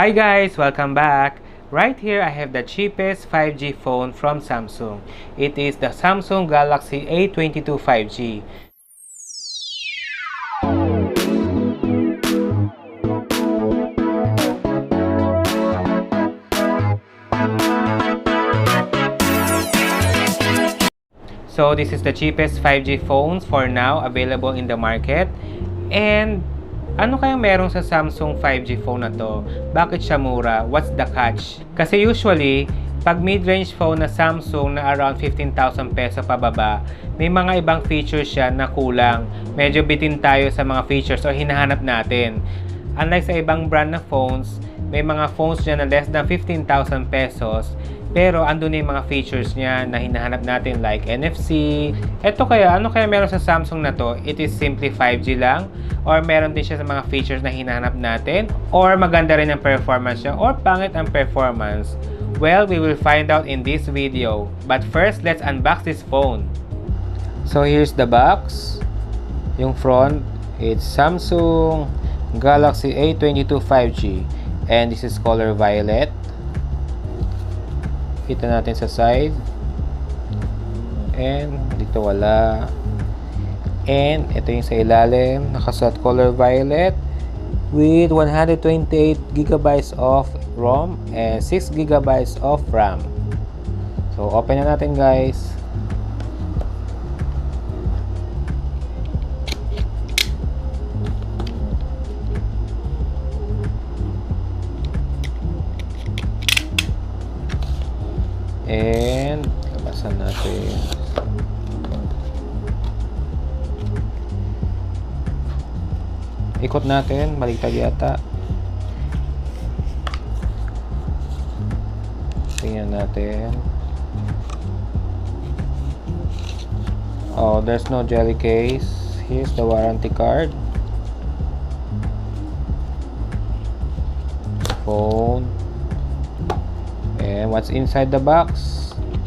Hi guys! Welcome back! Right here I have the cheapest 5G phone from Samsung. It is the Samsung Galaxy A22 5G. So this is the cheapest 5G phones for now available in the market. And ano kaya meron sa Samsung 5G phone na to? Bakit siya mura? What's the catch? Kasi usually, pag mid-range phone na Samsung na around 15,000 peso pababa, may mga ibang features siya na kulang. Medyo bitin tayo sa mga features o hinahanap natin. Unlike sa ibang brand na phones, may mga phones dyan na less than 15,000 pesos. Pero andun yung mga features niya na hinahanap natin like NFC. Ito kaya, ano kaya meron sa Samsung na to? It is simply 5G lang? Or meron din siya sa mga features na hinahanap natin? Or maganda rin ang performance niya? Or pangit ang performance? Well, we will find out in this video. But first, let's unbox this phone. So here's the box. Yung front, it's Samsung Galaxy A22 5G. And this is color violet. Kita natin sa side. And dito wala. And ito yung sa ilalim, nakasulat color violet with 128GB of ROM and 6GB of RAM. So open na natin guys. And kabasan natin. Ikot natin, baligtad yata. Tingnan natin. Oh, there's no jelly case. Here's the warranty card. Phone. And what's inside the box?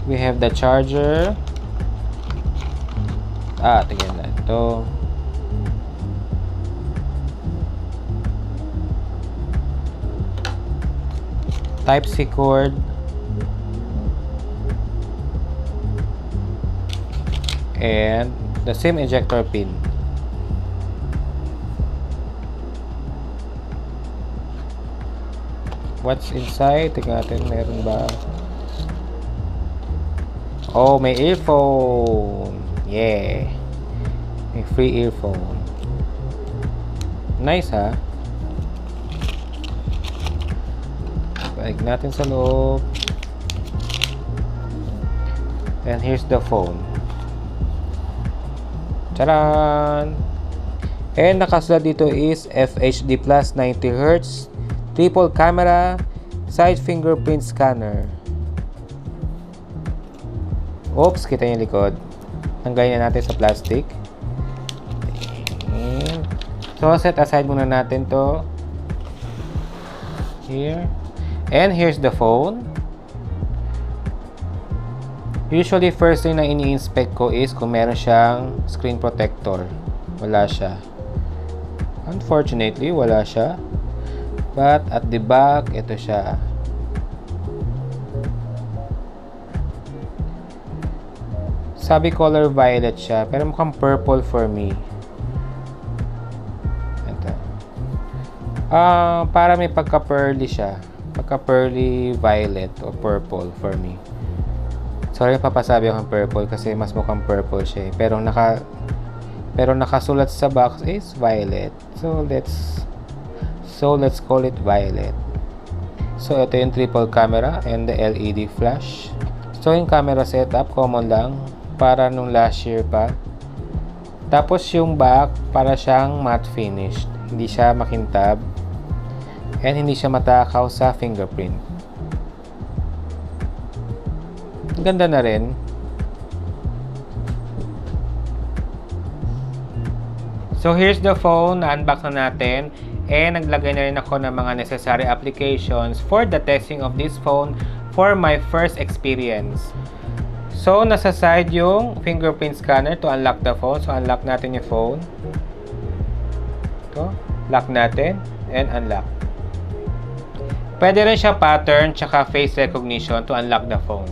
We have the charger. Tingnan na ito. Type-C cord. And the SIM ejector pin. What's inside? Tingnan natin, meron ba? Oh, may earphone. Yeah. May free earphone. Nice, ha? Balik natin sa loob. And here's the phone. Charan! And nakasulat dito is FHD plus 90Hz, triple camera, side fingerprint scanner. Oops, kita yung likod. Tanggalin na natin sa plastic. So, set aside muna natin to. Here. And here's the phone. Usually, first thing na ini-inspect ko is kung meron siyang screen protector. Wala siya. Unfortunately, wala siya. But at the back, ito siya. Sabi color violet siya, pero mukhang purple for me. Ito. Para may pagka-pearly siya. Pagka-pearly violet or purple for me. Sorry, papasabi akong purple kasi mas mukhang purple siya. Pero nakasulat sa box is violet. So let's call it violet. So ito yung triple camera and the LED flash. So yung camera setup common lang para nung last year pa. Tapos yung back para siyang matte finished. Hindi siya makintab and hindi siya matakaw sa fingerprint. Ganda na rin. So here's the phone, na-unbox na natin. And naglagay na rin ako ng mga necessary applications for the testing of this phone for my first experience. So nasa side yung fingerprint scanner to unlock the phone. So unlock natin yung phone. Ito, lock natin and unlock. pwede rin siya pattern tsaka face recognition to unlock the phone.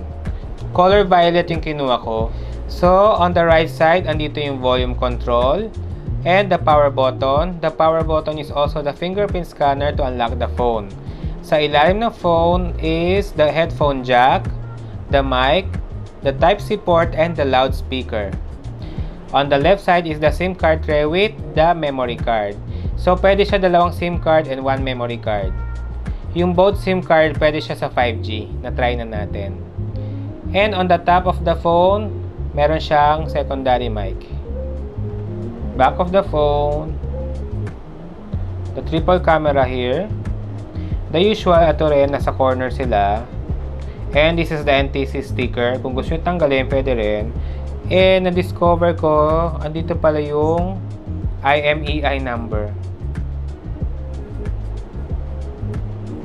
Color violet yung kinuha ko. So, on the right side, andito yung volume control and the power button. The power button is also the fingerprint scanner to unlock the phone. Sa ilalim ng phone is the headphone jack, the mic, the Type-C port, and the loudspeaker. On the left side is the SIM card tray with the memory card. So, pwede siya dalawang SIM card and one memory card. Yung both SIM card, pwede siya sa 5G. Na-try na natin. And on the top of the phone, meron siyang secondary mic. Back of the phone, the triple camera here. The usual, ito rin, nasa corner sila. And this is the NTC sticker. Kung gusto nyo tanggalin, pwede rin. And na-discover ko, andito pala yung IMEI number.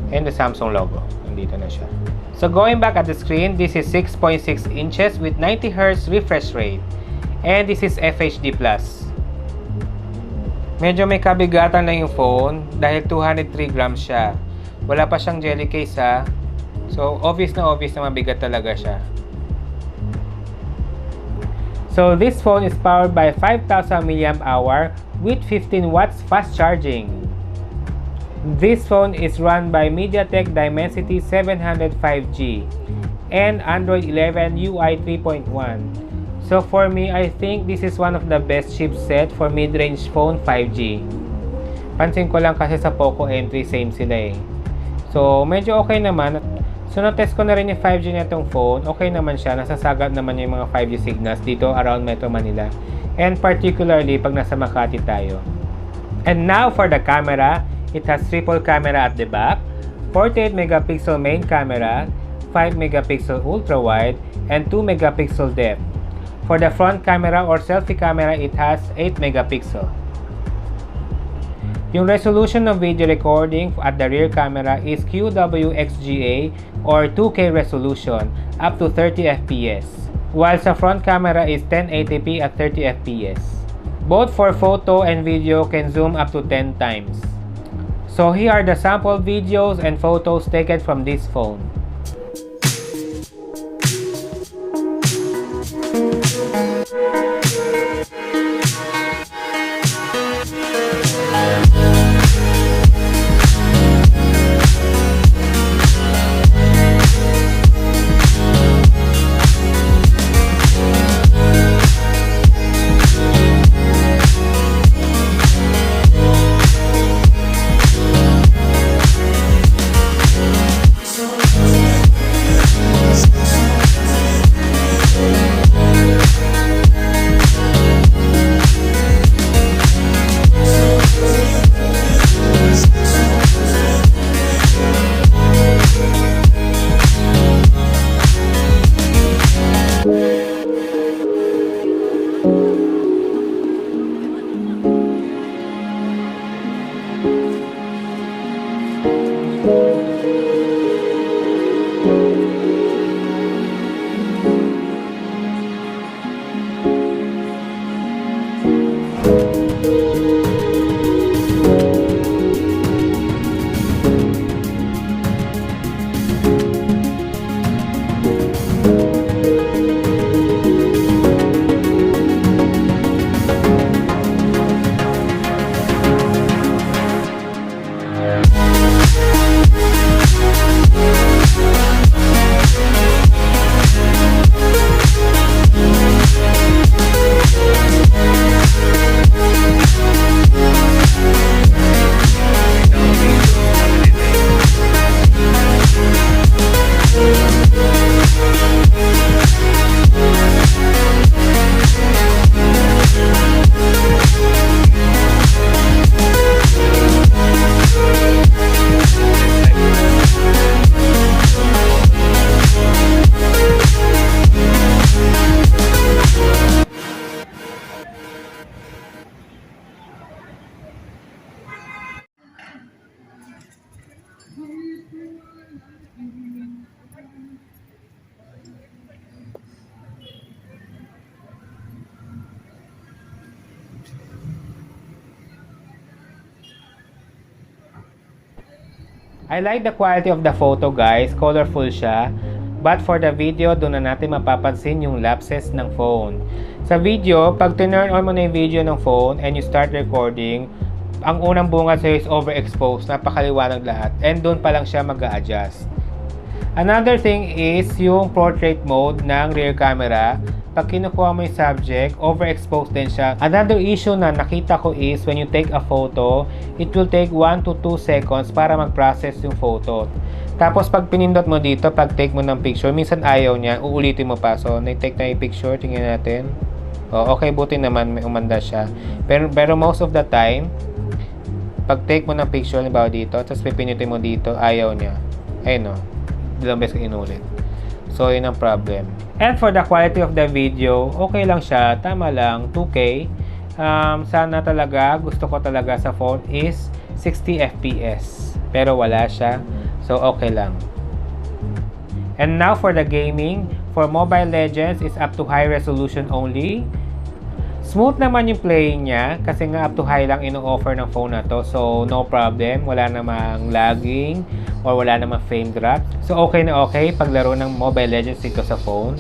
And the Samsung logo. Nandito na siya. So going back at the screen, this is 6.6 inches with 90Hz refresh rate. And this is FHD+. Medyo may kabigatan lang yung phone dahil 203 grams siya. Wala pa siyang jelly case ha. So obvious na mabigat talaga siya. So this phone is powered by 5,000 mAh with 15 watts fast charging. This phone is run by MediaTek Dimensity 700 5G and Android 11 UI 3.1. So for me, I think this is one of the best chipset for mid-range phone 5G. Pansin ko lang kasi sa Poco entry same sila eh. So medyo okay naman. So na-test ko na rin yung 5G na itong phone. Okay naman siya. Nasasagap naman yung mga 5G signals dito around Metro Manila. And particularly pag nasa Makati tayo. And now for the camera. It has triple camera at the back, 48 megapixel main camera, 5 megapixel ultra wide, and 2 megapixel depth. For the front camera or selfie camera, it has 8 megapixel. Yung resolution ng video recording at the rear camera is QWXGA or 2K resolution up to 30 fps, while sa front camera is 1080p at 30 fps. Both for photo and video can zoom up to 10 times. So here are the sample videos and photos taken from this phone. I like the quality of the photo guys, colorful siya. But for the video, doon na natin mapapansin yung lapses ng phone. Sa video, pag turn on mo na yung video ng phone and you start recording, ang unang bunga sa'yo is overexposed, napakaliwanag lahat. And doon pa lang siya mag-a-adjust. Another thing is yung portrait mode ng rear camera. Pag kinukuha mo yung subject, overexposed din siya. Another issue na nakita ko is when you take a photo, it will take 1 to 2 seconds para mag-process yung photo. Tapos pag pinindot mo dito, pag take mo ng picture, minsan ayaw niya, uulitin mo pa. So, na-take na yung picture, tingnan natin. Oh, okay, buti naman may umanda siya. Pero most of the time, pag take mo ng picture, halimbawa dito, tapos pipinitin mo dito, ayaw niya. Ayun o, dalawang beses inulit. So, yun ang problem. And for the quality of the video, okay lang siya. Tama lang, 2K. Sana talaga, gusto ko talaga sa phone is 60 FPS. Pero wala siya. So, okay lang. And now for the gaming. For Mobile Legends, is up to high resolution only. Smooth naman yung playing niya. Kasi nga up to high lang ino-offer ng phone na to. So, no problem. Wala namang lagging. Or wala namang frame drop. So, okay na okay paglaro ng Mobile Legends dito sa phone.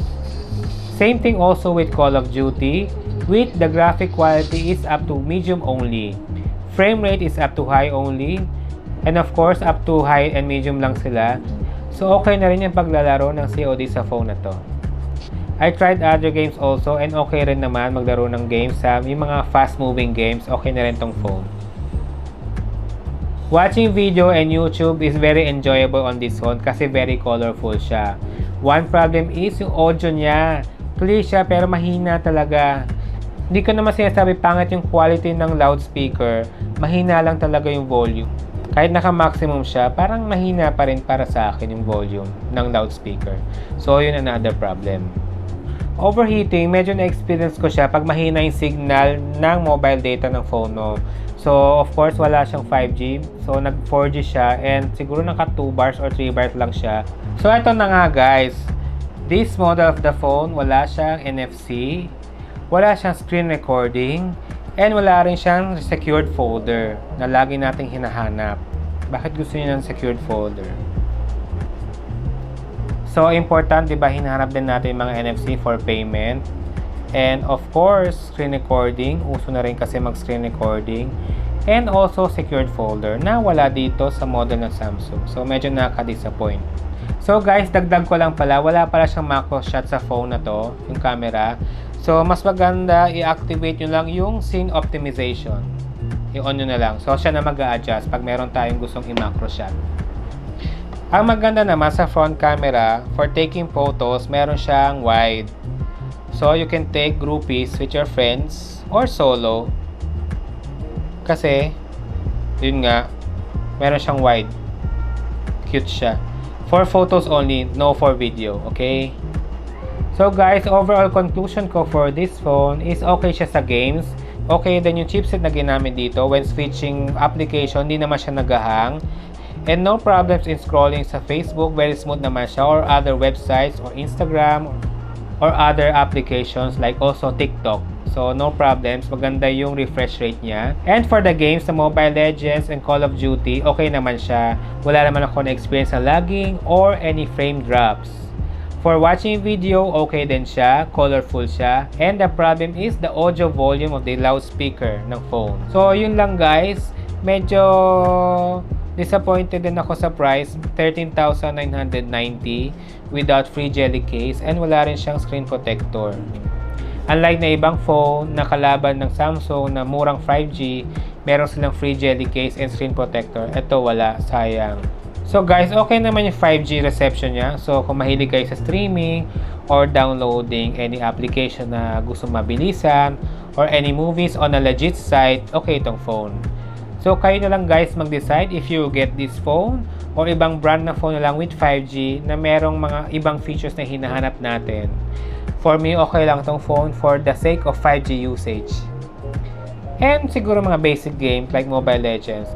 Same thing also with Call of Duty. With the graphic quality is up to medium only. Frame rate is up to high only. And of course, up to high and medium lang sila. So, okay na rin yung paglalaro ng COD sa phone na to. I tried other games also and okay rin naman maglaro ng games sa yung mga fast-moving games. Okay na rin tong phone. Watching video and YouTube is very enjoyable on this phone kasi very colorful siya. One problem is yung audio niya. Clear siya pero mahina talaga. Hindi ko naman sinasabi pangit yung quality ng loudspeaker. Mahina lang talaga yung volume. Kahit naka-maximum siya, parang mahina pa rin para sa akin yung volume ng loudspeaker. So, yun another problem. Overheating, medyo na-experience ko siya pag mahina yung signal ng mobile data ng phone mo. So, of course, wala siyang 5G. So, nag-4G siya and siguro naka 2 bars or 3 bars lang siya. So, ito na nga guys. This model of the phone, wala siyang NFC, wala siyang screen recording, and wala rin siyang secured folder na lagi nating hinahanap. Bakit gusto niyo ng secured folder? So, important, diba, hinahanap din natin yung mga NFC for payment. And of course, screen recording. Uso na rin kasi mag-screen recording. And also, secured folder na wala dito sa model ng Samsung. So, medyo nakaka-disappoint. So, guys, dagdag ko lang pala. Wala pala siyang macro shot sa phone na to, yung camera. So, mas maganda i-activate nyo lang yung scene optimization. I-on nyo na lang. So, siya na mag-a-adjust pag meron tayong gustong i-macro shot. Ang maganda naman sa front camera, for taking photos, meron siyang wide. So, you can take groupies with your friends or solo. Kasi, yun nga, meron siyang wide. Cute siya. For photos only, no for video. Okay? So, guys, overall conclusion ko for this phone is okay siya sa games. Okay din yung chipset na ginamit dito. When switching application, hindi naman siya nag-hang. And no problems in scrolling sa Facebook. Very smooth naman siya. Or other websites or Instagram or other applications like also TikTok. So, no problems. Maganda yung refresh rate niya. And for the games, sa Mobile Legends and Call of Duty, okay naman siya. Wala naman ako na-experience na lagging or any frame drops. For watching video, okay din siya. Colorful siya. And the problem is the audio volume of the loudspeaker ng phone. So, yun lang guys. Medyo disappointed din ako sa price, 13,990 without free jelly case and wala rin siyang screen protector. Unlike na ibang phone na kalaban ng Samsung na murang 5G, meron silang free jelly case and screen protector. Ito wala, sayang. So guys, okay naman yung 5G reception niya. So kung mahilig kayo sa streaming or downloading any application na gusto mabilisan or any movies on a legit site, okay itong phone. So, kayo na lang guys mag-decide if you get this phone or ibang brand na phone na lang with 5G na merong mga ibang features na hinahanap natin. For me, okay lang tong phone for the sake of 5G usage. And siguro mga basic games like Mobile Legends.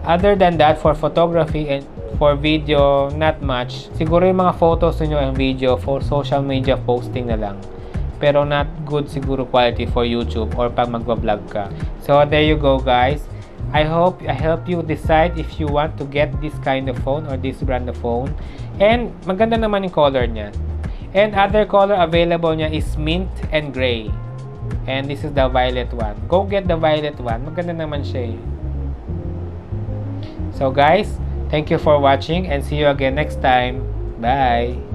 Other than that, for photography and for video, not much. Siguro yung mga photos niyo and video for social media posting na lang. Pero not good siguro quality for YouTube or pag magbablog ka. So, there you go guys. I hope I help you decide if you want to get this kind of phone or this brand of phone. And maganda naman yung color niya. And other color available niya is mint and gray. And this is the violet one. Go get the violet one. Maganda naman siya eh. So guys, thank you for watching and see you again next time. Bye!